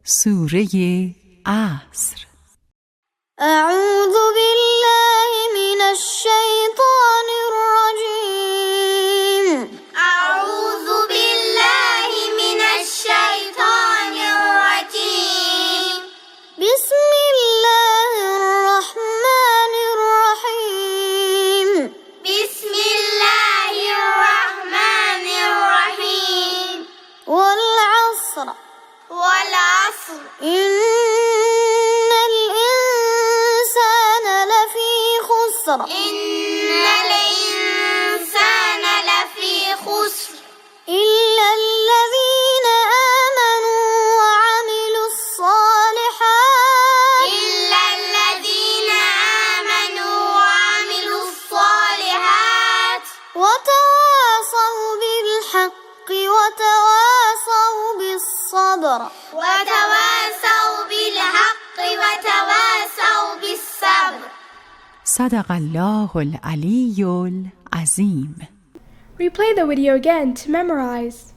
سوره عصر. أعوذ بالله من الشيطان الرجيم. أعوذ بالله من الشيطان الرجيم. بسم الله الرحمن الرحيم. بسم الله الرحمن الرحيم. والعصر. والعصر. إن الإنسان لفي خسر. إن الإنسان لفي خسر. إلا الذين آمنوا وعملوا الصالحات. إلا الذين آمنوا وعملوا الصالحات. وتواصوا بالحق وتواصوا بالصبر. وتواصوا بالحق وتواصوا بالصبر. صدق الله العلی العظیم. Replay the video again to memorize.